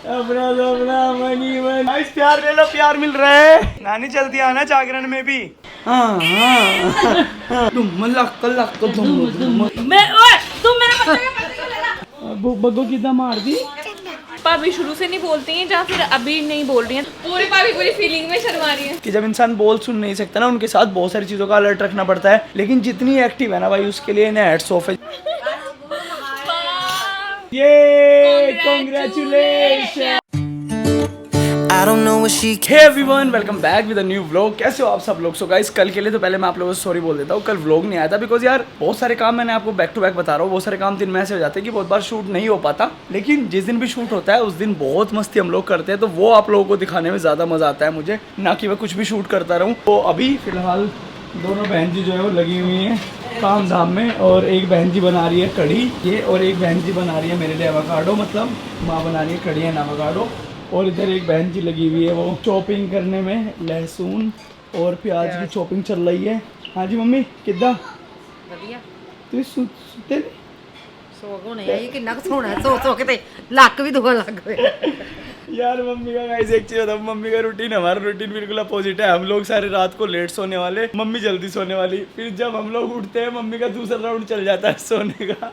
अपना अपना money money प्यार ले लो, प्यार मिल रहा है। नानी जल्दी आना जागरण में भी। हाँ तुम लक बग्गो कितना मार दी। भाभी शुरू से नहीं बोलती हैं या फिर अभी नहीं बोल रही हैं? पूरी भाभी पूरी फीलिंग में शर्मा रही है कि जब इंसान बोल सुन नहीं सकता ना, उनके साथ बहुत सारी चीजों का अलर्ट रखना पड़ता है, लेकिन जितनी एक्टिव है ना भाई, उसके लिए इन्हें हेड्स ऑफ है। ये congratulation. I don't know what she hey everyone, welcome back with a new vlog. कैसे हो आप सब लोग? सो गाइस, कल के लिए तो पहले मैं आप लोगों से सॉरी बोल देता हूँ, कल व्लॉग नहीं आया था बिकॉज यार बहुत सारे काम, मैंने आपको बैक टू बैक बता रहा हूँ, बहुत सारे काम दिन में ऐसे हो जाते हैं कि बहुत बार शूट नहीं हो पाता, लेकिन जिस दिन भी शूट होता है उस दिन बहुत मस्ती हम लोग करते हैं, तो वो आप लोगों को दिखाने में ज़्यादा मज़ा आता है मुझे, ना कि मैं कुछ भी शूट करता रहूँ। तो अभी फिलहाल दोनों बहन जी जो है वो लगी हुई हैं काम धाम में, और एक बहन जी बना रही है कढ़ी ये, और एक बहन जी बना रही है मेरे लिए एवोकाडो, मतलब माँ बना रही है कढ़ी एंड एवोकाडो, और इधर एक बहन जी लगी हुई है वो चॉपिंग करने में, लहसुन और प्याज की चॉपिंग चल रही है। हाँ जी मम्मी किद्दा तुम सुते नहीं? लक भी दुखन लग गए यार मम्मी का गाइस एक चीज होता है, मम्मी का रूटीन, हमारा रूटीन बिल्कुल अपोजिट है। हम लोग सारे रात को लेट सोने वाले, मम्मी जल्दी सोने वाली, फिर जब हम लोग उठते हैं मम्मी का दूसरा राउंड चल जाता है सोने का।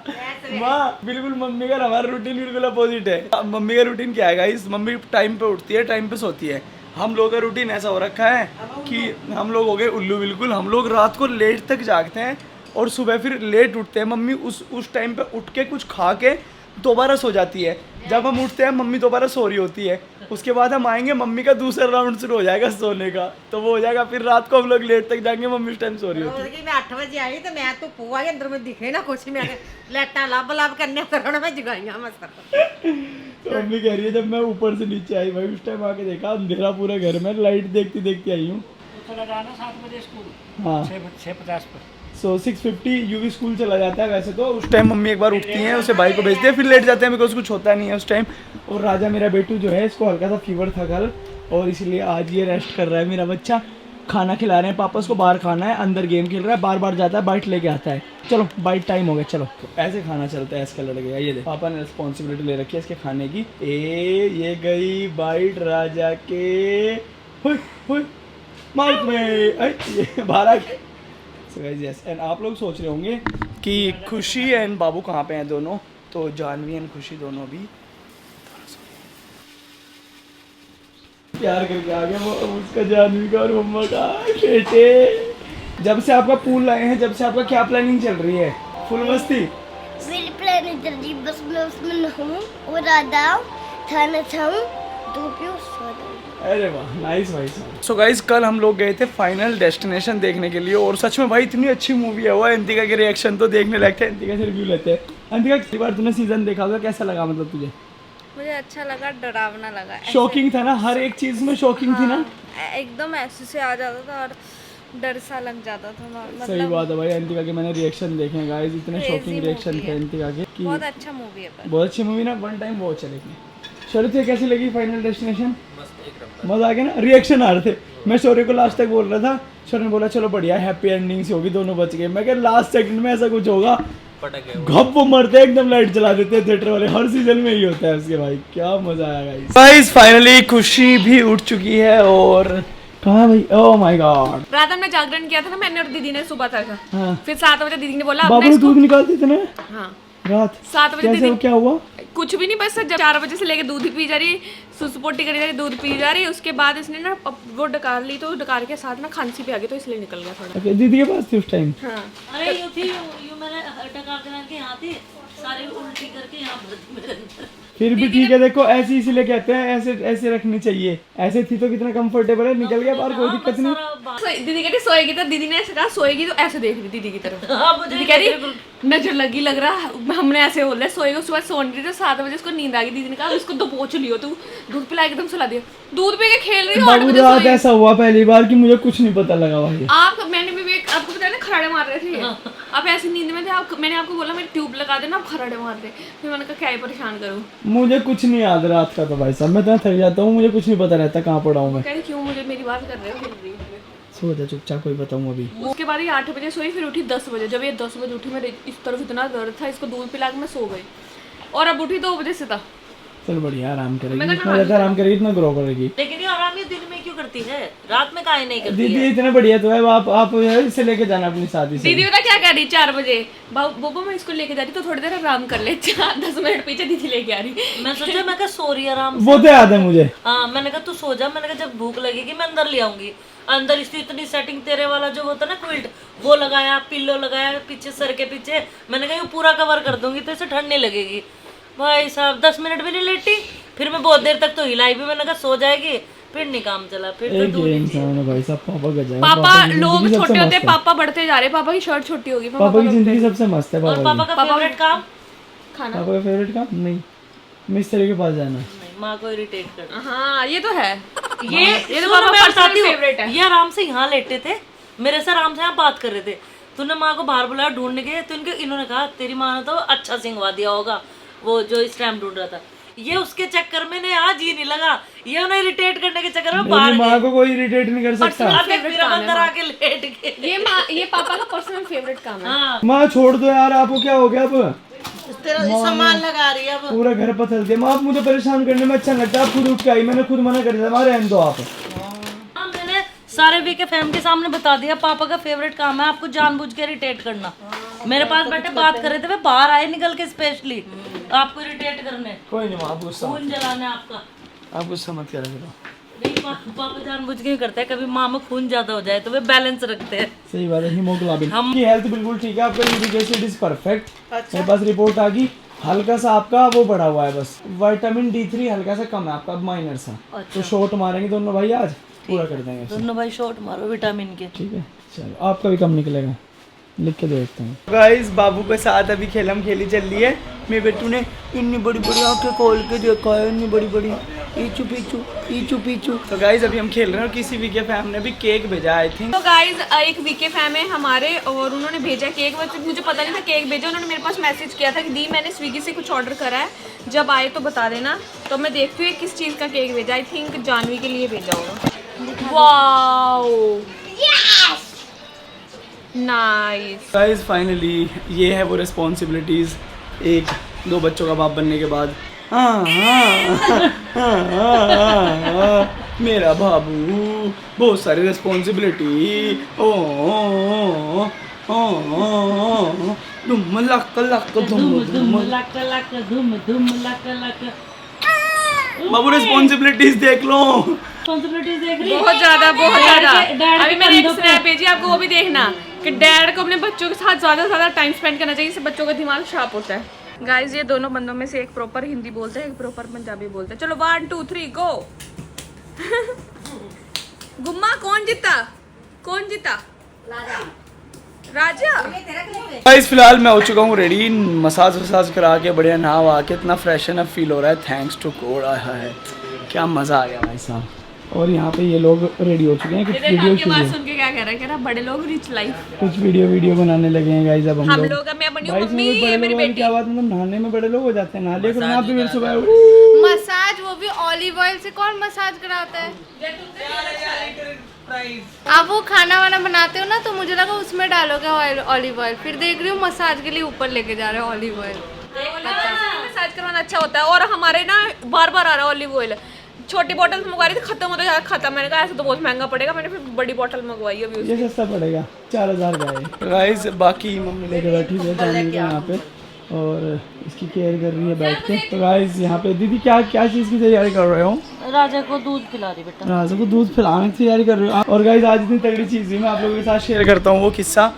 माँ बिल्कुल मम्मी का हमारा रूटीन बिल्कुल अपोजिट है। मम्मी का रूटीन क्या है गाइस? मम्मी टाइम पे उठती है, टाइम पे सोती है। हम लोग का रूटीन ऐसा हो रखा है कि हम लोग हो गए उल्लू बिल्कुल, हम लोग रात को लेट तक जागते हैं और सुबह फिर लेट उठते हैं। मम्मी उस टाइम पे उठ के कुछ खा के दोबारा सो जाती है, जब हम उठते हैं मम्मी दोबारा सो रही होती है, उसके बाद हम आएंगे मम्मी का दूसरा राउंड शुरू हो जाएगा सोने का, तो वो हो जाएगा फिर रात को हम लोग लेट तक जाएंगे, मम्मी उस टाइम सो रही होती है। मैं 8 बजे आई तो मैं तो पुआ के अंदर में दिखे ना कुछ, मैं लाइटा लब लब करने तो मैं जगाइया मैं तो मम्मी कह रही है जब मैं ऊपर से नीचे आई भाई, उस टाइम आके देखा अंधेरा पूरा घर में, लाइट देखती देखती आई हूँ। हाँ 6:50 पर, सो 6:50 यूवी स्कूल चला जाता है वैसे तो। उस टाइम मम्मी एक बार उठती हैं, उसे भाई को भेजते हैं, फिर लेट जाते हैं बिकॉज कुछ होता नहीं है उस टाइम। और राजा मेरा बेटू जो है, इसको हल्का सा फीवर था कल, और इसलिए आज ये रेस्ट कर रहा है मेरा बच्चा। खाना खिला रहे हैं पापा, उसको बाहर खाना है, अंदर गेम खेल रहा है, बार बार जाता है बाइट लेके आता है, चलो बाइट टाइम हो गया चलो। ऐसे खाना चलता है इसका लड़के, ये देख पापा ने रिस्पॉन्सिबिलिटी ले रखी है इसके खाने की। ये गई बाइट राजा के, हुई माउथ में, बाहर आ गए। एंड आप लोग सोच रहे होंगे कि खुशी एंड बाबू कहाँ पे हैं दोनों, तो जानवी एंड खुशी दोनों भी प्यार करके आ गए वो, उसका जानवी का और मम्मा का। बेटे जब से आपका पूल लाए हैं, जब से आपका क्या प्लानिंग चल रही है? फुल मस्ती? मेरी प्लानिंग चल रही, बस मैं उसमें नहाऊं और आदाम खाना खाऊं, दो पियो सो जाऊं। अरे वाह नाइस भाई साहब। सो गाइस, कल हम लोग गए थे फाइनल डेस्टिनेशन देखने के लिए, और सच में भाई इतनी अच्छी मूवी है वो। अंतिका के रिएक्शन तो देखने लगते हैं, अंतिका से रिव्यू लेते हैं। अंतिका एक बार तूने सीजन देखा होगा, कैसा लगा मतलब तुझे? मुझे अच्छा लगा, डरावना लगा, शॉकिंग था ना, हर एक चीज में शॉकिंग थी ना, एकदम ऐसे से आ जाता था और डर सा लग जाता था, मतलब सही बात है भाई। अंतिका के मैंने रिएक्शन देखे हैं गाइस, इतने शॉकिंग रिएक्शन थे अंतिका के कि बहुत अच्छा मूवी है। बहुत अच्छी मूवी ना, वन टाइम वॉच है। लेकिन शौर्य तुझे कैसी लगी फाइनल डेस्टिनेशन? मजा आ गया ना? रिएक्शन आ रहे थे, मैं शौर्य को लास्ट तक बोल रहा था, शौर्य ने बोला चलो बढ़िया हैप्पी एंडिंग से होगी, दोनों बच गए। मैं क्या लास्ट सेकंड में ऐसा कुछ होगा, घप वो मरते एकदम लाइट जला देते हैं थिएटर वाले, हर सीजन में ही होता है उसके। भाई क्या मजा आया गाइस। फाइनली खुशी भी उठ चुकी है, और कहाँ भाई? ओह माय गॉड, रात हमने जागरण किया था ना, मैंने और दीदी ने सुबह तक। हाँ। फिर 7 बजे दीदी ने बोला बाबू ने दूध निकालते थे ना हाँ रात 7 बजे कैसे, दीदी क्या हुआ? कुछ भी नहीं, बस जब 4 बजे से लेके दूध ही पी जा रही, सुसुपोटी करी जा रही, दूध पी जा रही। उसके बाद इसने ना वो डकार ली, तो डकार के साथ ना खांसी भी आ गई, तो इसलिए निकल गया थोड़ा। okay, दीदी के पास थी उस टाइम? हाँ। अरे यू थी यू मैंने डकार दिला के यहाँ थी, सारे उल्टी करके यहाँ भरती मेरे अंदर। फिर भी ठीक है, देखो ऐसे इसीलिए कहते हैं ऐसे ऐसे रखनी चाहिए, ऐसे थी तो कितना कंफर्टेबल है, निकल गया बाहर, कोई दिक्कत नहीं। दीदी कहती सोएगी, तो दीदी ने ऐसे कहा सोएगी तो ऐसे देख रही दीदी की तरफ। दीदी कह रही नजर लगी लग रहा, हमने ऐसे बोल रहे सोएगा। उसके बाद सोन रही, तो 7 बजे उसको नींद आ गई। दीदी ने कहा उसको पोंछ लियो, तू दूध पिला एकदम सुला दिया, दूध पी के खेल रही बाबू रात ऐसा हुआ पहली बार कि मुझे कुछ नहीं पता लगा भाई। मैंने भी आपको बताया ना, खराड़े मार रहे थे आप, ऐसी नींद में थे। मैंने आपको बोला मेरी ट्यूब लगा देना, आप खराड़े मार रहे। फिर मैंने कहा क्या ही परेशान करूँ, मुझे कुछ नहीं याद रात का, तो भाई साहब मैं इतना थक जाता हूँ, मुझे कुछ नहीं पता रहता कहाँ पड़ा हूँ मैं। कह रही क्यों मुझे मेरी बात कर रहे हो? सो जा चुपचाप, कोई बताऊँ अभी। उसके बाद ये 8 बजे सोई, फिर उठी 10 बजे। जब ये 10 बजे उठी, मेरे इस तरफ इतना दर्द था, इसको दूध पिला के मैं सो गई, और अब उठी 2 बजे से था। चल बढ़िया, आराम करेगी, मैं तो जितना ज्यादा आराम करेगी इतना ग्रो करेगी। लेकिन ये आराम ये दिन में क्यों करती है, रात में काहे नहीं करती दीदी है? इतना बढ़िया तो है, आप इसे लेके जाना अपनी शादी से। दीदी पता क्या कह रही 4 बजे, बोबो मैं इसको लेके जा रही तो थोड़ी देर आराम कर ले। 10 मिनट पीछे दीदी लेके आ रही। मैं सोचा, मैं कहा सो रही आराम से। वो तो याद है मुझे। हाँ, मैंने कहा तू सो जा, मैंने कहा जब भूख लगेगी मैं अंदर ले आऊंगी। अंदर इसकी इतनी सेटिंग, तेरे वाला जो होता है ना क्विल्ट, वो लगाया, पिल्लो लगाया पीछे सर के पीछे, मैंने कहा ये पूरा कवर कर दूंगी तो इसे ठंड नहीं लगेगी। भाई साहब 10 मिनट भी नहीं लेटी, फिर मैं बहुत देर तक तो हिलाई भी, मैंने कहा सो जाएगी, फिर नहीं काम चला, फिर तो एक दूर ये ही इंसान है भाई साहब, पापा का जाए। पापा की लोग जिंदगी सबसे छोटे होते मस्त है। पापा बढ़ते जा रहे, पापा की शर्ट छोटी होगी। पापा की जिंदगी सबसे मस्त है। और पापा का फेवरेट काम खाना। पापा का फेवरेट काम नहीं, मिस्त्री के पास जाना। नहीं, माँ को इरिटेट करना। हाँ ये तो है। ये तो सुन, पापा मैं personal बताती हूँ, favorite है। ये आराम से यहाँ लेटे थे, मेरे से आराम से यहाँ बात कर रहे थे, तूने माँ को बाहर बुलाया ढूंढने के, तो इन्होंने कहा तेरी माँ ने तो अच्छा सिंगवा दिया होगा, वो जो स्टैम्प ढूंढ रहा था। ये उसके चक्कर में ने आज ही नहीं लगा, ये उन्हें इरिटेट करने के चक्कर में बाहर मेरी माँ को कोई इरिटेट नहीं कर सकता। फिर हम अंदर आके लेट गए। ये पापा का पर्सनल फेवरेट काम है। हाँ, माँ छोड़ दो यार, आपको क्या हो गया अब? तेरा सामान लगा रही है अब। पूरा घर पथल दिया। माँ आप मुझे परेशान करने में अच्छा लगता है, आप खुद उठ के आई, मैंने खुद मना कर दिया, मारे रहने दो आप। हाँ, मैंने सारे वीके फैम के सामने बता दिया पापा का फेवरेट काम है आपको जानबूझ के इरिटेट करना। मेरे पास बैठे बात कर रहे थे, वे बाहर आए निकल के स्पेशली आपको इरिटेट करने, कोई नहीं माँ, आप गुस्सा खून जलाने आपका। आप गुस्सा मत करा करो। नहीं, पापा जानबूझ के ही करते हैं, कभी माँ में खून ज्यादा हो जाए तो वे बैलेंस रखते हैं। सही बात है, हीमोग्लोबिन की हेल्थ बिल्कुल ठीक है, आपका यूरिक एसिड इज परफेक्ट। मेरे पास रिपोर्ट आ गई, हल्का सा आपका वो बढ़ा हुआ है, बस विटामिन D3 हल्का सा कम है आपका, माइनर सा। तो शॉट मारेंगे दोनों भाई, आज पूरा कर देंगे। दोनों भाई शॉट मारो विटामिन के। ठीक है चलो, आपका भी कम निकलेगा, लिख के देखते हैं। गाइस बाबू के साथ अभी खेलम खेली चल रही है। मेरे बेटू ने इतनी बड़ी बड़ी आंखें खोल के देखा है, इतनी बड़ी बड़ी पीछू पीछू पीछू पीछू। तो गाइस अभी हम खेल रहे हैं और किसी वीके फैम ने भी केक भेजा आई थिंक। तो गाइज एक वीके फैम है हमारे और उन्होंने भेजा केक, मुझे पता नहीं था केक भेजा, उन्होंने मेरे पास मैसेज किया था कि दी मैंने स्विगी से कुछ ऑर्डर करा है, जब आए तो बता देना। तो मैं देखती हूँ किस चीज़ का केक भेजा, आई थिंक जानवी के लिए भेजा होगा। Wow nice. गाइस फाइनली ये है वो रिस्पॉन्सिबिलिटीज़ एक दो बच्चों का बाप बनने के बाद। मेरा बाबू, बहुत सारी रिस्पॉन्सिबिलिटी। धुम लक लक धुम धुम लक लक धुम धुम लक लक। बाबू रिस्पॉन्सिबिलिटीज देख लो। रिस्पॉन्सिबिलिटीज देख रही है? बहुत ज्यादा बहुत ज्यादा। डैड अभी के मैंने एक कंधों पे- स्नैप भेजी आपको, वो भी देखना कि डैड को अपने बच्चों के साथ ज्यादा टाइम स्पेंड करना चाहिए, इससे बच्चों का दिमाग शार्प होता है। गाइस ये दोनों बंदों में से एक प्रॉपर हिंदी बोलते हैं, एक प्रॉपर पंजाबी बोलते हैं। चलो 1 2 3 गो। गुम्मा कौन जीता? कौन जीता? राजा। गाइस फिलहाल मैं हो चुका हूँ रेडी, मसाज वसाज करा के बढ़िया नहा के इतना फ्रेश एंड फील हो रहा है, थैंक्स टू गॉड। आया है क्या मजा आ गया भाई साहब। और यहाँ पे ये लोग रेडी हो चुके हैं, कुछ इधर वीडियो आपकी बात सुन के क्या कह रहा है बड़े लोग रिच लाइफ। कुछ वीडियो बनाने लगे हैं गाइस। अब हम हम लोग लोग मैं बनी भाई मम्मी, इसमें बड़े ये मेरी लोगों की बेटी। क्या बात, मतलब नहाने में बड़े लोग हो जाते हैं, नहा लिया करो ना आप भी मेरे सुबह। मसाज, वो भी ऑलिव ऑयल से कौन मसाज कराता है? आप वो खाना वाना बनाते हो ना, तो मुझे लगा उसमें डालोगे ऑलिव ऑयल, फिर देख रही हूँ मसाज के लिए ऊपर लेके जा रहे हो ऑलिव ऑयल। मसाज करवाना अच्छा होता है। और हमारे ना बार बार आ रहा है ऑलिव ऑयल, छोटी बोतल मंगवा रही थी, खत्म होता जा खत्म। मैंने कहा ऐसा तो बहुत महंगा पड़ेगा, मैंने फिर बड़ी बोतल मंगवाई अभी उसकी। ये सस्ता पड़ेगा 4000 का है। गाइस बाकी मम्मी लेके बैठी है जानी का यहाँ पे और इसकी केयर कर रही है बैठ के। तो गाइस यहाँ पे दीदी क्या क्या चीज़ की तैयारी कर रहे हो? राजा को दूध पिला रही बेटा। राजा को दूध पिलाने की तैयारी कर रहे हो। और गाइस आज इतनी तगड़ी चीज़ थी, मैं आप लोगों के साथ शेयर करता हूँ वो किस्सा।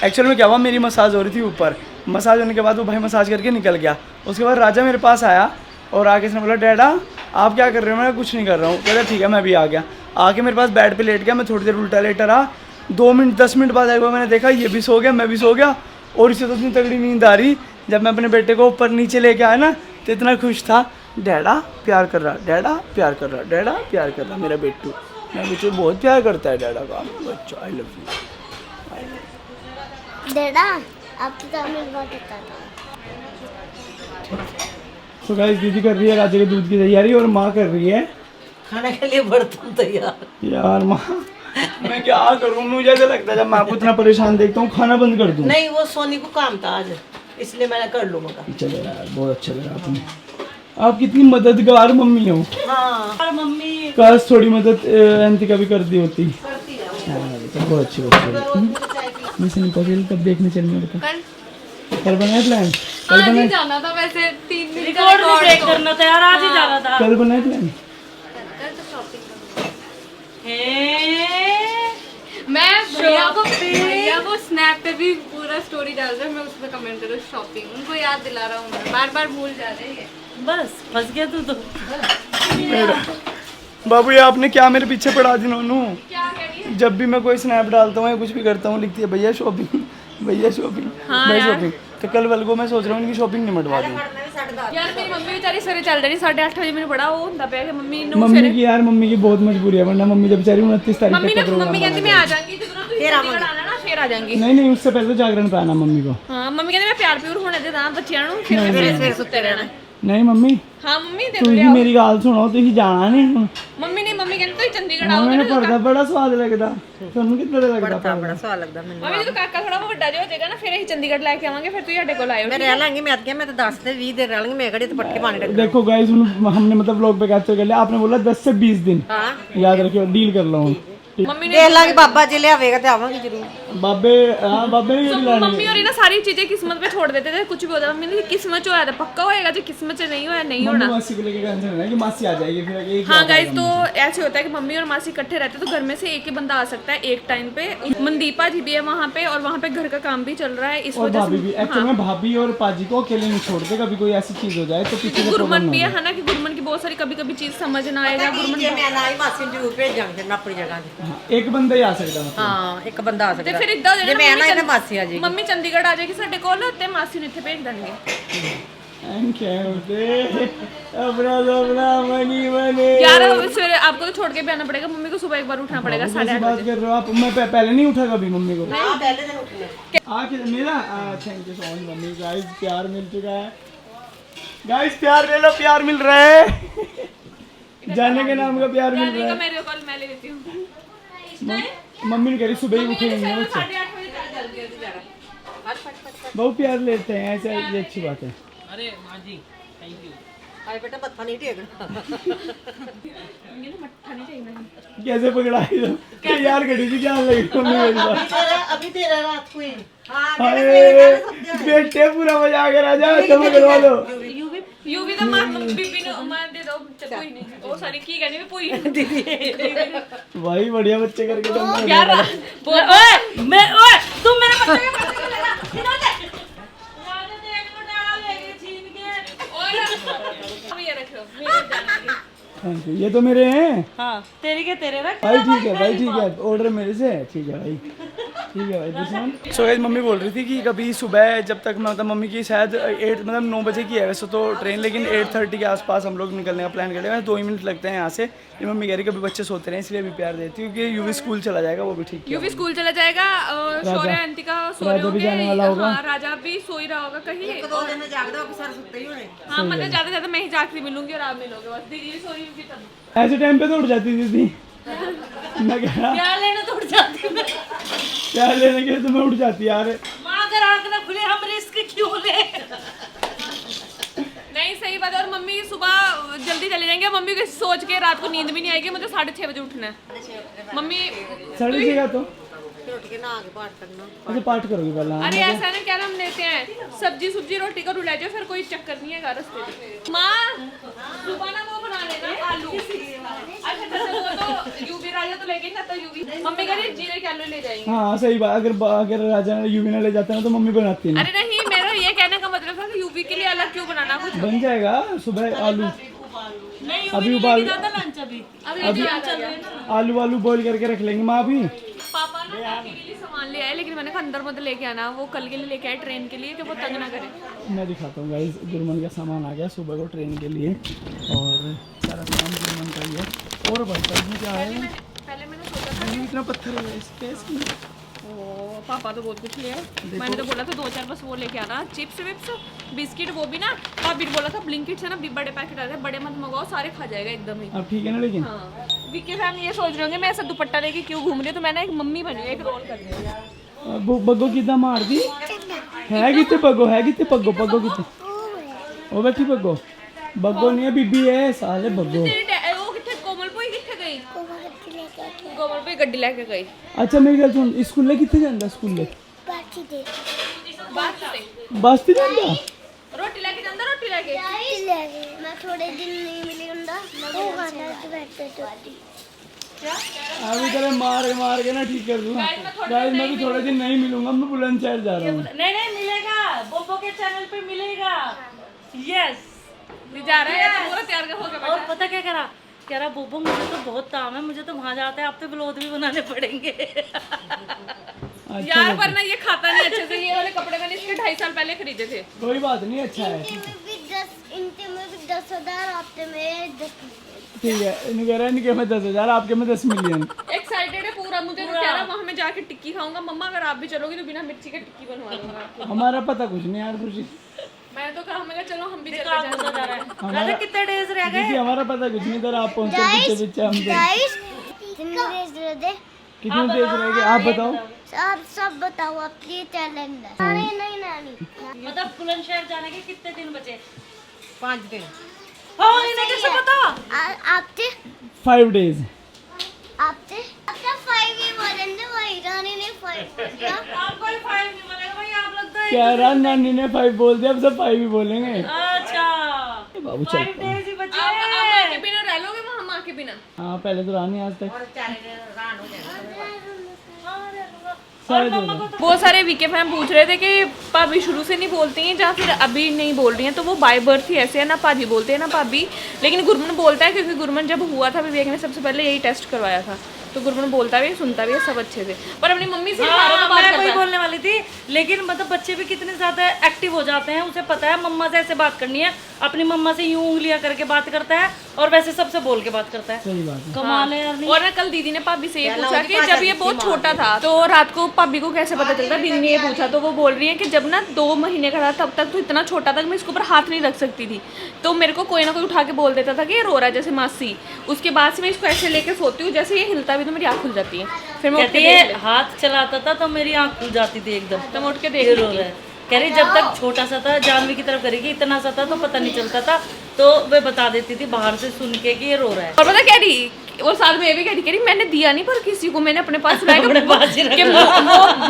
एक्चुअल में क्या हुआ, मेरी मसाज हो रही थी ऊपर, मसाज होने के बाद वो भाई मसाज करके निकल गया। उसके बाद राजा मेरे पास आया और आके इसने बोला डैडा आप क्या कर रहे हो? मैं कुछ नहीं कर रहा हूँ। कहता ठीक है मैं भी आ गया। आके मेरे पास बेड पे लेट गया, मैं थोड़ी देर उल्टा लेटा रहा। 2 मिनट 10 मिनट बाद एक बार मैंने देखा ये भी सो गया, मैं भी सो गया। और इसे तो इतनी तगड़ी नींद आ रही, जब मैं अपने बेटे को ऊपर नीचे लेके आया ना तो इतना खुश था। डैडा प्यार कर रहा, डैडा प्यार कर रहा, डैडा प्यार कर रहा मेरा बेटू। मेरा बेटू बहुत प्यार करता है डैडा का। बच्चा आई लव यू। डैडा आपकी तमिल बहुत बताता हूँ। तो गाइस दीदी कर रही है राजा के दूध की तैयारी और माँ कर रही है खाने के लिए बर्तन तैयार। यार माँ मैं क्या करूँ, मुझे ऐसा लगता है जब मैं आपको इतना परेशान देखता हूँ खाना बंद कर दूँ। नहीं वो सोनी को काम था आज, इसलिए मैंने कर लूँगा। चलो यार बहुत अच्छा लगा आपने। आप कितनी मददगार मम्मी हो। हाँ और मम्मी काश थोड़ी मदद अंतिका भी कर दी होती। हाँ, तो बहुत अच्छी बात है। मिशन इम्पॉसिबल कब देखने चलने बता। कल बनाए प्लान? कल आज ही बनाए? जाना था वैसे 3 दिन रिकॉर्ड भी ब्रेक करना था यार, आज ही जाना था। कल बनाए प्लान? मैं भैया को स्नैप पे भी पूरा स्टोरी डाल रहा हूँ, मैं उसमें कमेंट करूँ शॉपिंग, उनको याद दिला रहा हूँ मैं, बार बार भूल जा रहे हैं। बस फंस गया तू तो। बाबू ये आपने क्या मेरे पीछे पड़ा दी नोनू। क्या कह रही है? जब भी मैं कोई स्नैप डालता हूँ या कुछ भी करता हूँ लिखती है भैया शॉपिंग, भैया शॉपिंग, मैं शॉपिंग। तो कल वाल को मैं सोच रहा हूँ इनकी शॉपिंग निमटवा दूँ। यार मेरी मम्मी बेचारी सवेरे चल रही 8:30 बजे मैंने बड़ा वो ਹੁੰਦਾ ਪਿਆ कि मम्मी ਨੂੰ मम्मी की यार मम्मी की बहुत मजबूरी है, वरना मम्मी तो बेचारी 29 तारीख मम्मी तक ने का प्रोग्राम मम्मी कहती मैं बना आ जाऊंगी ਜਦੋਂ ਤੁਸੀਂ ਚੰਡੀਗੜ੍ਹ ਆਣਾ ਨਾ ਫਿਰ ਆ ਜਾਵਾਂਗੀ। नहीं नहीं उससे पहले तो जागरण पे आना मम्मी को। ਹਾਂ ਮੰਮੀ ਕਹਿੰਦੀ ਮੈਂ ਪਿਆਰ ਪਿਉਰ ਹੋਣੇ ਦੇ ਦਾਂ ਬੱਚਿਆਂ ਨੂੰ ਫਿਰ ਸਵੇਰੇ ਸੁੱਤੇ ਰਹਿਣਾ। नहीं मम्मी ਹਾਂ ਮੰਮੀ ਦੇ तुझी मेरी गाल सुनो, तुझी जाना नहीं। ਮੰਮੀ ਨੇ ਮੰਮੀ ਕਹਿੰਦੀ ਤੁਸੀਂ ਚੰਡੀਗੜ੍ਹ ਆਓ। मैंने पढ़ता बड़ा स्वाद लगता, ਤੁਹਾਨੂੰ ਕਿੱਦਾਂ ਦਾ ਲੱਗਦਾ ਪੜ੍ਹਦਾ? ਬੜਾ ਸਵਾਲ ਲੱਗਦਾ ਮੈਨੂੰ। ਮੰਮੀ ਜਦੋਂ ਕਾਕਾ ਥੋੜਾ ਵੱਡਾ ਜਿਹਾ ਹੋ ਜਾਏਗਾ ਨਾ ਫਿਰ ਅਸੀਂ ਚੰਡੀਗੜ੍ਹ ਲੈ ਕੇ ਆਵਾਂਗੇ, ਫਿਰ ਤੁਸੀਂ ਸਾਡੇ ਕੋਲ ਆਇਓ। ਮੈਂ ਰਹਿ ਲਾਂਗੀ, ਮੈਂ ਅੱਜ ਮੈਂ ਤਾਂ 10 ਤੇ 20 ਦਿਨ ਰਹਿ ਲਾਂਗੀ, ਮੈਂ ਕਿਹੜੀ ਤੇ ਪੱਟੇ ਪਾਣੀ ਰੱਖ। देखो गाइस हमने मतलब व्लॉग पे कैप्चर कर लिया, आपने बोला 10 से 20 दिन। ਹਾਂ याद रखियो, डील कर लो। ਮੰਮੀ ਨੇ ਦੇਖ ਲਾਂਗੇ, ਬਾਬਾ ਜੀ ਲਿਆਵੇਗਾ ਤੇ ਆਵਾਂਗੇ ਜ਼ਰੂਰ। बाबे हाँ बाबे ने भी लाने। मम्मी और ना सारी चीजें किस्मत पे छोड़ देते थे, कुछ भी होता मम्मी ने किस्मत जो है तो पक्का होएगा, जो किस्मत से नहीं होया नहीं होना। मासी को लेके टेंशन है कि मासी आ जाएगी फिर एक। हाँ गाइस, तो ऐसे होता है कि मम्मी और मासी इकट्ठे रहते तो घर में से एक ही बंदा आ सकता है एक टाइम पे। मनदीपा जी भी है वहाँ पे और वहाँ पे घर का काम भी चल रहा है, इस और वजह भाभी भी से एक्चुअली में भाभी और पाजी को अकेले नहीं छोड़ते, कभी कोई ऐसी चीज हो जाए तो पीछे से गुरमन प्रॉब्लम भी हो है ना कि गुरमन की बहुत सारी कभी कभी चीज समझ ना आएगा। ਜੇ ਮੈਂ ਨਾ ਹੀ ਮਾਸੀ ਨੂੰ ਜ਼ਰੂਰ ਭੇਜਾਂਗੇ ਫਿਰ ਆਪਣੀ ਜਗ੍ਹਾ ਤੇ। हाँ, एक बंदा ही आ सकता है मतलब। ਹਾਂ ਇੱਕ ਬੰਦਾ ਆ ਤੇ ਸਕਦਾ। ਫਿਰ ਇਦਾਂ ਹੋ ਜੇ ਜਾਏਗਾ ਮੈਂ ਨਾ ਇਹਨਾਂ ਮਾਸੀ ਆ ਜਾਏਗੀ। ਮੰਮੀ ਚੰਡੀਗੜ੍ਹ ਆ ਜਾਏਗੀ ਸਾਡੇ ਕੋਲ ਤੇ ਮਾਸੀ ਨੂੰ ਇੱਥੇ ਭੇਜ ਦੇਣਗੇ। क्या होते अपना मनी मनी। यार सवेरे आपको तो छोड़ के भी आना पड़ेगा, मम्मी को सुबह एक बार उठना पड़ेगा 8:30 बात बजे। कर रहे हो आप? मैं पहले नहीं उठा कभी मम्मी को। ਹਾਂ ਪਹਿਲੇ ਦਿਨ ਉੱਠਨੇ। आके मेरा thank you so much mummy. Guys प्यार मिल चुका है, गाइस प्यार ले लो, प्यार मिल रहा है, जाने के नाम का प्यार मिल रहा है। मेरे कॉल मैं ले लेती हूँ। मम्मी ने कह रही सुबह ही उठेंगे मुझसे। 8:30 बजे तक जल्दी जल्दी जा रहा। बहुत प्यार लेते हैं ऐसे, ये अच्छी बात है। अरे माँ जी थैंक यू। ਆਏ ਬੇਟਾ ਮੱਥਾ ਨਹੀਂ ਟੇਕਣਾ। कैसे पकड़ा तो यार घड़ी थी क्या लगी मम्मी मेरी बात। अभी तेरा रात को ही। हाँ हाय बेटे पूरा मजा आ गया, राजा तुम करवा लो। यूवी तो मां बीबी ने मां दे दो कोई नहीं, वो सारी की कहनी मैं पूरी दीदी भाई बढ़िया बच्चे करके तुम यार बोल ओए मैं ओए तुम मेरे बच्चे के बच्चे को लगा इन्होंने राजा देख को डाला लेके छीन के और अब ये रखो मेरे जानेंगे। Thank you. ये तो मेरे हैं हाँ तेरी के तेरे रख भाई, ठीक है भाई, ठीक है ऑर्डर मेरे से है, ठीक है भाई, ठीक है भाई दुश्मन। सो गाइस मम्मी बोल रही थी कि कभी सुबह जब तक मतलब मम्मी की शायद 8 मतलब 9 बजे की है वैसे तो ट्रेन, लेकिन 8:30 के आसपास हम लोग निकलने का प्लान कर रहे हैं। 2 ही मिनट लगते हैं यहाँ से। ये मम्मी कह रही कभी बच्चे सोते रहे इसलिए भी प्यार देती हूँ क्योंकि यूवी स्कूल चला जाएगा, वो भी ठीक है। यूवी स्कूल चला जाएगा और शौर्य अंतिका सो रहे राजा भी जाने वाला होंगे। होगा। हाँ राजा भी सो ही रहा होगा कहीं। एक दो दिन में जागदा होगा, सारे सुत्ते ही होने। हाँ मतलब ज्यादा ज्यादा मैं ही जागती मिलूंगी और आप मिलोगे, बस दीदी सो रही होगी तब। ऐसे टाइम पे तो उठ जाती थी मैं कह रहा प्यार लेने तो उठ जाती हूँ मैं। प्यार लेने के लिए तो मैं उठ जाती यार। माँ अगर आँख ना खुले हम रिस्क क्यों ले। नहीं सही बात है। और मम्मी सुबह जल्दी चले जाएंगे, मम्मी को सोच के रात को नींद भी नहीं आएगी, मुझे 6:30 बजे उठना है। मम्मी 6:30 तो फिर उठ के नहा के पाठ करना। अच्छा पाठ करोगे पहला? अरे ऐसा ना क्या नाम लेते हैं, सब्जी सुब्जी रोटी का रुला जाओ, फिर कोई चक्कर नहीं है रास्ते में। माँ सुबह ना वो बना लेना आलू। अच्छा वो तो यूवी राजा तो लेके ना तो यूवी मम्मी कह रही जीरे के आलू ले जाएंगे। हाँ सही बात। अगर राजा यूवी ना ले जाता ना तो मम्मी बनाती है ना। अरे नहीं, मेरा ये कहने का मतलब था कि यूवी के लिए अलग क्यों बनाना कुछ। बन जाएगा सुबह आलू नहीं अभी उबाल लंच अभी आलू बॉईल करके रख लेंगे माँ अभी। पापा ने पापी के लिए सामान ले आए, लेकिन मैंने कहा अंदर मत लेके आना, वो कल के लिए लेके आए ट्रेन के लिए कि वो तंग ना करे। मैं दिखाता हूँ गाइस, गुरमन का सामान आ गया सुबह को ट्रेन के लिए और सारा सामान गुरमन का ही है। और भाई इसमें क्या है? पहले मैंने सोचा था इतना पत्थर है कैसे? ओ पापा तो बहुत कुछ लिया है। मैंने तो बोला था 2-4 बस वो लेके आना, चिप्स विप्स बिस्किट, वो भी ना भाभी ने बोला था ब्लिंकिट से ना बड़े पैकेट आते हैं, बड़े मत मंगाओ, सारे खा जाएगा एकदम ही। अब ठीक है ना लेकिन? हाँ विक्की फैम ये सोच रहे होंगे मैं ऐसा दुपट्टा लेके क्यों घूम रही हूँ, तो मैंने एक मम्मी बनी है, एक रोल कर दिया। बग्गो कितना मार दी है? कितने पग्गो है? कितने पग्गो कितने? वो बैठी पग्गो बग्गो नहीं है, बीबी है साले बग्गो। वो किथे कोमल पोई किथे गई? कोमल पोई गड्डी लेके गई। अच्छा मेरी गल सुन, स्कूले किथे जांदा? स्कूले बस ते जांदा? रोटी लेके जांदा, रोटी लेके। मैं थोड़े दिन नहीं मिली हुंदा, मैं खाना तो बैठते तो अभी तेरे मार के ना ठीक कर दूंगा। गाइस मैं भी थोड़े दिन नहीं मिलूंगा, मैं बुलंदशहर जा रहा हूँ। नहीं मिलेगा, बोबो के चैनल पे मिलेगा। यस जा रहा है तो पूरा तैयार हो गया। और पता क्या कह रहा बोबो मुझे तो बहुत काम है, मुझे तो वहाँ जाते हैं, आप तो ब्लॉग भी बनाने पड़ेंगे। यार पर ना ये खाता नहीं अच्छे से, ये वाले कपड़े मैंने इसके 2.5 साल पहले खरीदे थे। कोई बात नहीं, अच्छा है। इनके में भी 10,000, आपके में 10 ठीक है, इन्हें कह रहा है इनके में 10,000, आपके में 10 मिलियन। एक्साइटेड है पूरा, मुझे तो कह रहा वहाँ मैं जाके टिक्की खाऊंगा। मम्मा अगर आप भी चलोगी तो बिना मिर्ची के टिक्की बनवा दूंगा आपको। हमारा पता कुछ नहीं यार, खुशी मैं तो कहा हमें चलो हम भी चले काम होता जा रहा है। राजा कितने डेज रह गए? किसी हमारा पता कुछ नहीं, इधर आप पहुंचे पीछे हम गाइस कितने देर रह गए? कितनी देर रह गए आप बताओ। आप सब बताओ, आपकी चैलेंज है। नहीं नानी, मतलब बुलंदशहर जाने के कितने दिन बचे? 5 दिन। हाँ इन्हें कैसे पता? आपसे 5 डेज। आपसे 5 ही बोलेंगे भाई, रानी ने 5 बोल दिया। आपको ही 5 नहीं बोलेगा भाई, आप लगता है। कह रहा नानी ने 5 बोल दिया, अब सब 5 ही बोलेंगे। अच्छा बाबू चल 5 डेज ही बचे। आप माँ के बिना रह लोगे वहाँ माँ के बिना? हाँ पहले तो रानी आज तक बहुत सारे वीके फैम पूछ रहे थे कि भाभी शुरू से नहीं बोलती हैं या फिर अभी नहीं बोल रही हैं, तो वो बाय बर्थ ही ऐसे है, ना भाभी बोलते हैं ना भाभी। लेकिन गुरमन बोलता है, क्योंकि गुरमन जब हुआ था विवेक ने सबसे पहले यही टेस्ट करवाया था, तो गुरमन बोलता भी है, सुनता भी है, सब अच्छे से। पर अपनी मम्मी से मैं वही बोलने वाली थी, लेकिन मतलब बच्चे भी कितने ज्यादा एक्टिव हो जाते हैं, उसे पता है मम्मा से ऐसे बात करनी है, अपनी मम्मा से यूं उंगलियां करके बात करता है और वैसे सबसे बोल के बात करता है। सही बात है। कमाल है यार। और ना कल दीदी ने भाभी से ये पूछा कि जब ये बहुत छोटा था तो रात को भाभी को कैसे पता चलता, दीदी ने ये पूछा, तो वो बोल रही है कि जब ना 2 महीने का था तब तक तो इतना छोटा था कि मैं इसके ऊपर हाथ नहीं रख सकती थी, तो मेरे को कोई ना कोई उठा के बोल देता था कि ये रो रहा है, जैसे मासी। उसके बाद से मैं इसको ऐसे लेके सोती हूँ, जैसे ये हिलता भी तो मेरी आँख खुल जाती है, फिर मैं उठ के देख लेती हाथ चलाता था तो मेरी आँख खुल जाती थी एकदम, तो मैं उठ के देख ये रो लेती रहा है। कह रही जब तक छोटा सा था, जानवी की तरफ करेगी, इतना सा था तो पता नहीं चलता था, तो वे बता देती थी बाहर से सुन के कि ये रो रहा है। और पता कह रही, और साथ में ये भी कह रही मैंने दिया नहीं पर किसी को, मैंने अपने पास अपने पास ही रखा। कि वो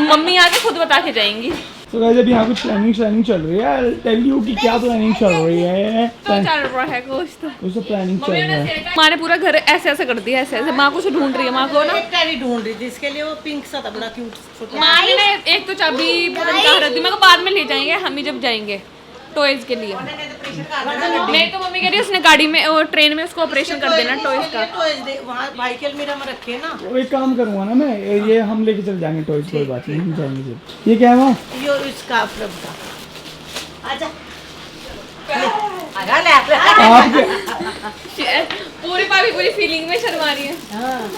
मम्मी आके खुद बता के जाएंगी। तो गाइस अभी यहाँ कुछ प्लानिंग चल रही है, टेल यू कि क्या प्लानिंग चल रही है। तो चल रहा है कुछ तो प्लानिंग चल रहा है। माँ ने पूरा घर ऐसे ऐसे कर दिया, ऐसे ऐसे। माँ कुछ ढूंढ रही है, माँ को ना एक टेडी ढूंढ रही थी, इसके लिए वो पिंक सा था, बड़ा क्यूट। माँ ने ना एक तो चाबी पता नहीं कहाँ रख दी, मेरे को बाद में ले जाएंगे हम ही जब जाएंगे टॉयज के लिए। नहीं तो मम्मी कह रही है उसने गाड़ी में और ट्रेन में उसको ऑपरेशन कर देना टॉयज का। वहाँ भाई के अलमीरा में रखे ना। वो एक काम करूँगा ना मैं, ये हम लेके चल जाएंगे टॉयज, कोई बात नहीं, हम जाएंगे जब। ये क्या है माँ? यो इसका प्रभ का। आजा आजा ले आपके पूरी भाभी पूरी फीलिंग में शर्मा रही है। हाँ,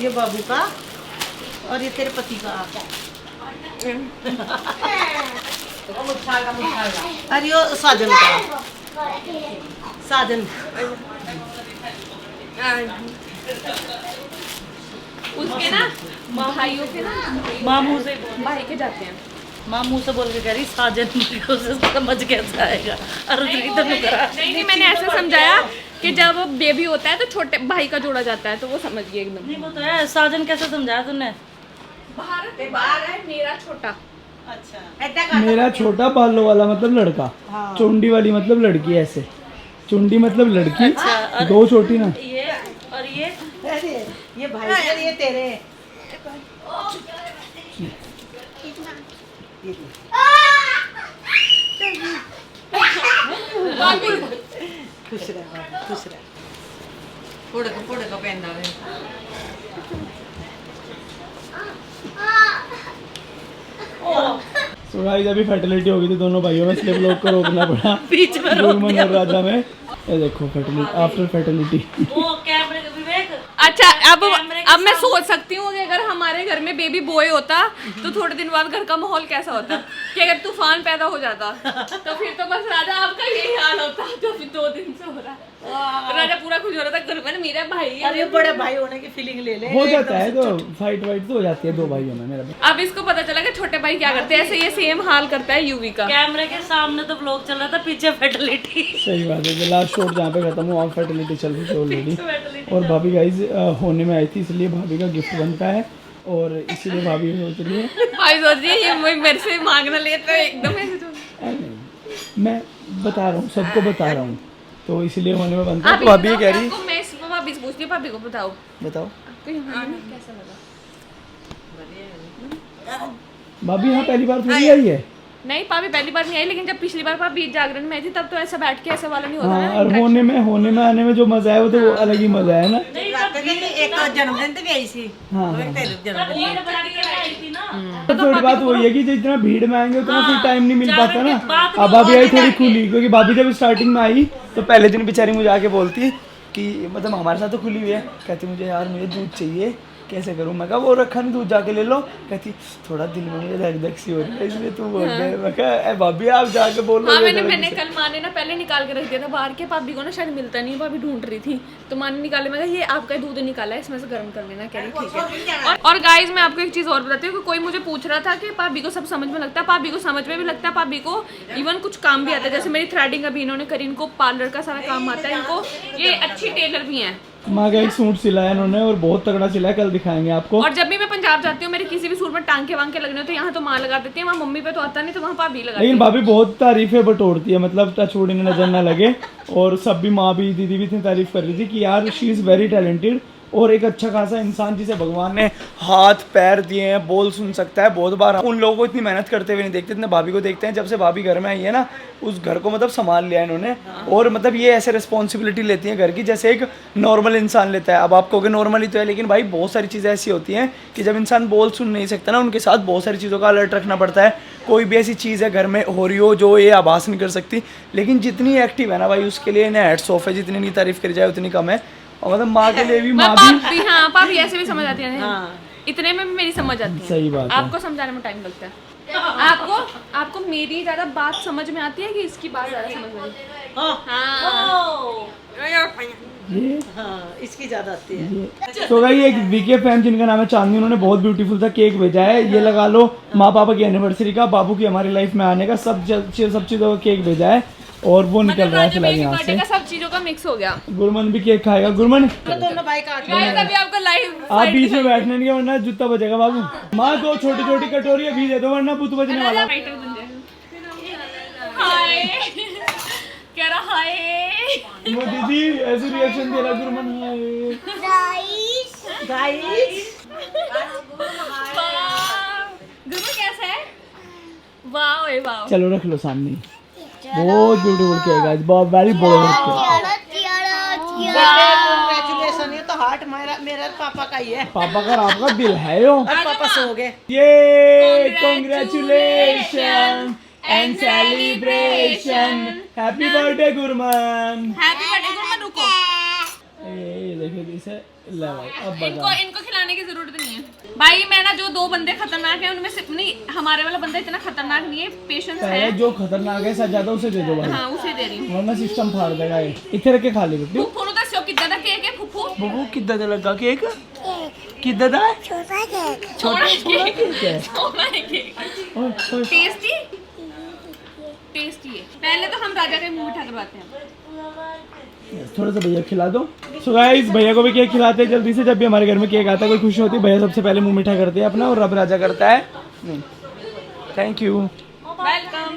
ये बाबू का और ये तेरे पति का। अरे यो साजन का, साजन। उसके ना भाइयों के ना मामू से भाई के जाते हैं। मामू से बोल के कह रही साजन, उसे समझ कैसे आएगा? अरे इधर नहीं करा। नहीं मैंने ऐसे समझाया कि जब बेबी होता है तो छोटे भाई का जोड़ा जाता है, तो वो समझ गई एकदम। नहीं वो तो है, साजन कैसे समझाया तूने? बाहर है मेरा छोटा। अच्छा मेरा छोटा बालों वाला मतलब लड़का, चुंडी वाली मतलब लड़की, ऐसे चुंडी मतलब लड़की। अच्छा, दो छोटी ना। ये और ये अरे ये भाई का, ये तेरे। खुश रह, खुश रह। फोड़ का पहन रहा है। तो गाइस अभी फर्टिलिटी हो गई थी दोनों भाइयों में, इसलिए ब्लॉग को रोकना पड़ा बीच में रोक गुरमन दिया। और राजा में। ये देखो फर्टिलिटी, आफ्टर फर्टिलिटी। वो कैमरे का विवेक। अच्छा अब मैं सोच सकती हूँ कि अगर हमारे घर में बेबी बॉय होता तो थोड़े दिन बाद घर का माहौल कैसा होता, कि अगर तूफान पैदा हो जाता तो फिर तो बस राजा आपका यही हाल होता जो फिर 2 दिन से हो रहा है। राजा पूरा खुश हो रहा था, घर में मेरा भाई है। अरे बड़े भाई होने की फीलिंग ले ले। हो जाता है तो फाइट वाइट तो हो जाती है दो भाइयों में मेरा। अब इसको पता चला कि छोटे भाई क्या करते हैं, ऐसे ये सेम हाल करता है यूवी का। कैमरे के सामने तो व्लॉग चल रहा था, पीछे फर्टिलिटी। सही बात है, लास्ट शॉट जहाँ पे खत्म हुआ फर्टिलिटी चल रही थी ऑलरेडी। और भाभी गाइस होने में आई थी, इसलिए भाभी का गिफ्ट बनता है और इसीलिए भाभी सोच रही है। भाई सोच रही है ये मेरे से मांगना लेते हैं एकदम ऐसे। मैं बता रहा हूँ, सबको बता रहा हूँ, तो इसलिए होने में बनता है। तो भाभी ये कह रही, मैं इसको भाभी से पूछती हूँ, भाभी को बताओ बताओ आपको यहाँ कैसा लगा? भाभी यहाँ पहली बार थोड़ी आई है। नहीं भाभी पहली बार नहीं आई, लेकिन जब पिछली बार भाभी जागरण में आई थी तब तो ऐसा बैठ के ऐसा वाला नहीं होता हाँ, ना। और होने में आने में जो मजा है वो तो अलग ही मजा है ना। एक जन्मदिन तो भी आई सी। हाँ ना तो थोड़ी बात वही है कि जितना भीड़ में आएंगे उतना फिर टाइम नहीं मिल पाता ना। अब भाभी आई थोड़ी खुली, क्योंकि भाभी जब स्टार्टिंग में आई तो पहले दिन बेचारी मुझे आके बोलती कि मतलब हमारे साथ तो खुली हुई है, कहती मुझे यार मुझे दूध चाहिए, कैसे करूँ? मैं कहा वो रखा नहीं, दूध जाके ले लो। कहती थोड़ा दिल में मुझे धक धक सी हो रही है इसलिए तू बोल दे। मैं कहा भाभी आप जाके बोलो। हाँ मैंने कल माँ ने ना पहले निकाल के रख दिया था बाहर के, भाभी को ना शायद मिलता नहीं, भाभी ढूंढ रही थी तो माँ ने निकाले। मैं कहा ये आपका दूध निकाला है, इसमें से गर्म कर लेना। कह रही ठीक है। और गाइस मैं आपको एक चीज़ और बताती हूँ कि कोई मुझे पूछ रहा था कि भाभी को सब समझ में लगता है, भाभी को समझ में भी लगता है, भाभी को इवन कुछ काम भी आता है। जैसे मेरी थ्रेडिंग अभी इन्होंने करी, इनको पार्लर का सारा काम आता है, इनको ये अच्छी टेलर भी हैं। माँ का एक सूट सिलाया इन्होंने और बहुत तगड़ा सिलाया, कल दिखाएंगे आपको। और जब भी मैं पंजाब जाती हूँ मेरे किसी भी सूट में टांके वांके लगने हो तो यहाँ तो माँ लगा देती है, वहाँ मम्मी पे तो आता नहीं तो वहाँ भाभी लगाती है। लेकिन भाभी बहुत तारीफें बटोरती है, मतलब टचवुड इन्हें नजर ना लगे। और सब भी, माँ भी, दीदी भी इतनी तारीफ कर रही थी कि यार शी इज़ वेरी टैलेंटेड और एक अच्छा खासा इंसान जिसे भगवान ने हाथ पैर दिए हैं, बोल सुन सकता है। बहुत बार उन लोगों को इतनी मेहनत करते हुए नहीं देखते, इतने भाभी को देखते हैं। जब से भाभी घर में आई है ना, उस घर को मतलब संभाल लिया इन्होंने। और मतलब ये ऐसे रिस्पॉन्सिबिलिटी लेती हैं घर की जैसे एक नॉर्मल इंसान लेता है। अब आप कहोगे नॉर्मल ही तो है, लेकिन भाई बहुत सारी चीज़ें ऐसी होती हैं कि जब इंसान बोल सुन नहीं सकता ना, उनके साथ बहुत सारी चीज़ों का अलर्ट रखना पड़ता है। कोई भी ऐसी चीज़ है घर में हो रही हो जो ये आभास नहीं कर सकती, लेकिन जितनी एक्टिव है ना भाई उसके लिए इन्हें हेड्स ऑफ है, जितनी नहीं तारीफ करी जाए उतनी कम है। और मतलब माँ के लिए भी, माँ भी हाँ भाभी ऐसे भी समझ आती है, इतने में भी मेरी समझ आती है। सही बात है। आपको समझाने में टाइम लगता है। आपको मेरी ज्यादा बात समझ में आती है कि इसकी बात ज्यादा समझ में आती है? हाँ इसकी ज्यादा आती है। तो भाई एक वीके फैन जिनका नाम है चांदनी, उन्होंने बहुत ब्यूटीफुल सा केक भेजा है। ये लगा लो माँ पापा की एनिवर्सरी का, बाबू की हमारी लाइफ में आने का, सब चीज़ों का केक भेजा है। और वो निकल रहा है फिलहाल यहाँ से। सब चीजों का मिक्स हो गया। गुरमन भी केक खाएगा। गुरमन दोनों भाई काट गाइस अभी आपको लाइव आप बीच में बैठने नहीं, वरना जूता बजेगा बाबू। माँ दो छोटी छोटी कटोरियाँ भी दे दो वरना बुत बजने वाला। हाय कह रहा हाय। वो दीदी ऐसे रिएक्शन दे रहा गुरमन। गुरु कैसा है? वाह वाह। चलो रख लो सामने, बहुत ब्यूटीफुल केक है, बहुत वेरी ब्यूटीफुल। कांग्रेचुलेशन। ये तो हार्ट मेरा पापा का ही है। पापा का आपका दिल है यो। पापा सो गए। ये congratulation and celebration, happy birthday Gurman. Happy birthday गुरु। रुको ये देखो इसे ले भाई, अब इनको खिलाने की जरूरत नहीं है भाई। मैं ना जो दो बंदे खतरनाक हैं उनमें से नहीं, हमारे वाला बंदा इतना खतरनाक नहीं है, पेशेंस है। जो खतरनाक है सजादा उसे दे दो भाई, हाँ उसे दे रही हूँ। वरना सिस्टम फाड़ देगा ये। इथे रख के खा ले बेटी। फुफू ਨੂੰ ਦੱਸਿਓ ਕਿੱਦਾਂ ਦਾ ਕੇਕ ਹੈ ਫੁੱਫੂ? बबू कितना दा लगा केक? कितना दा है? छोटा केक केक है। छोटा केक ओए, ओए। टेस्टी है। पहले तो हम राजा का मुंह मीठा करवाते हैं। थोड़ा सा भैया खिला दो। सो गाइस भैया को भी केक खिलाते हैं जल्दी से। जब भी हमारे घर में केक आता है, कोई खुशी होती है, भैया सबसे पहले मुंह मीठा करते हैं अपना और रब राजा करता है। Thank you, welcome.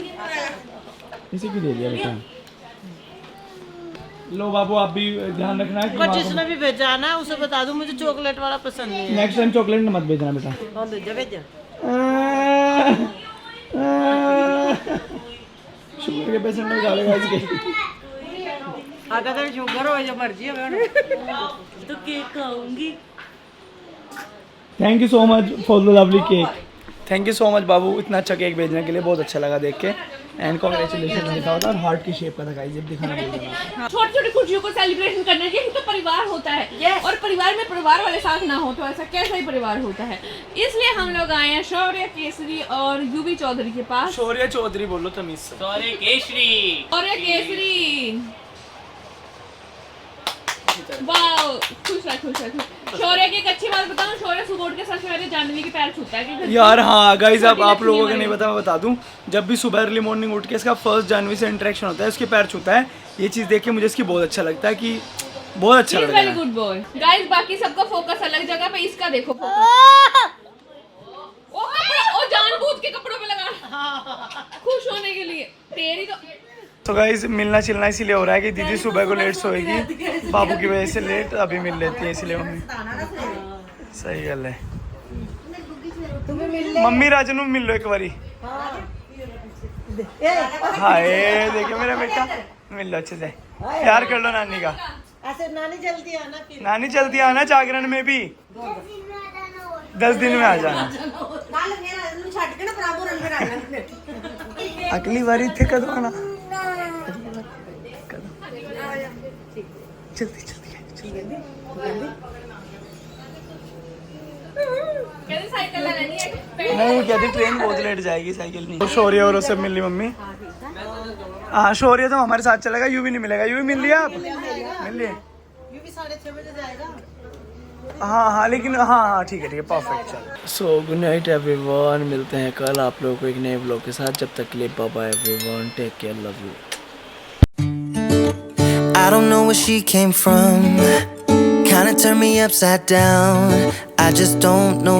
इसे भी दे दिया बेटा। लो बाबू आप भी ध्यान रखना है और जिसने भी भेजा ना उसे बता दूं मुझे चॉकलेट वाला पसंद नहीं है। नेक्स्ट टाइम चॉकलेट मत भेजना बेटा। और भेजा भेजा। शुगर के पेशेंट में डालेगा इसके। अगर शुगर हो जो मर्जी हो तो केक खाऊंगी। Thank you so much for the lovely cake. Thank you so much बाबू, इतना अच्छा केक भेजने के लिए, बहुत अच्छा लगा देख के। एंड कांग्रेचुलेशन लिखा होता और हार्ट की शेप का था गाइस, जब दिखाना पड़ेगा। छोटी छोटी खुशियों को सेलिब्रेशन करने के लिए तो परिवार होता है और परिवार में परिवार वाले साथ ना हो तो ऐसा कैसा ही परिवार होता है। इसलिए हम लोग आए हैं शौर्य केसरी और यूवी चौधरी के पास। शौर्य चौधरी बोलो तमीज से। शौर्य केसरी वाओ, खुश रह खुश रह। शौर्य की एक अच्छी बात बताऊं, शौर्य सुबह उठ के सबसे पहले जानवी के पैर छूता है कि यार हाँ गाइस, अब आप लोगों को नहीं पता, मैं बता दूं, जब भी सुबह अर्ली मॉर्निंग उठ के इसका फर्स्ट जानवी से इंटरेक्शन होता है, उसके पैर छूता है। ये चीज़ देख के मुझे इसकी बहुत अच्छा लगता है कि बहुत अच्छा लग रहा वेरी है। Good boy. गाइस बाकी सबका फोकस अलग जगह पे, इसका देखो फोकस। ओ जानबूझ के कपड़ों पे लगा खुश होने के लिए। तेरी तो गाइस मिलना चिलना इसीलिए हो रहा है कि दीदी सुबह को लेट सोएगी, बाबू की वजह से लेट अभी मिल लेती है, इसलिए मम्मी। सही गल है। मम्मी राजू नु मिल लो एक बारी। हाय देखिए मेरा बेटा, मिल लो अच्छे से, प्यार कर लो नानी का। ऐसे नानी जल्दी आना फिर। नानी जल्दी आना, जागरण में भी 10 दिन में आ जाना। कल फिर ਇਹਨੂੰ ਛੱਡ ਕੇ ਨਾ ਬਰਾਬਰ ਅੰਦਰ ਆ ਜਾਣਾ। अगली बारी थे कदों आना, जल्दी जल्दी। कहते साइकिल ले लेनी है। नहीं कहती ट्रेन बहुत लेट जाएगी, साइकिल नहीं। शौर्य और उससे मिल ली मम्मी। हाँ शौर्य तो हमारे साथ चलेगा, यू भी नहीं मिलेगा। यू भी मिल लिया आप? मिल लिए? ये भी 6:30 बजे जाएगा। हाँ हाँ लेकिन हाँ ठीक है परफेक्ट। चलो सो गुड नाइट एवरीवन, मिलते हैं कल आप लोगों को एक नए ब्लॉग के साथ। जब तक के लिए bye bye everyone, take care, love you. I don't know where she came from. Kinda turned me upside down. I just don't know.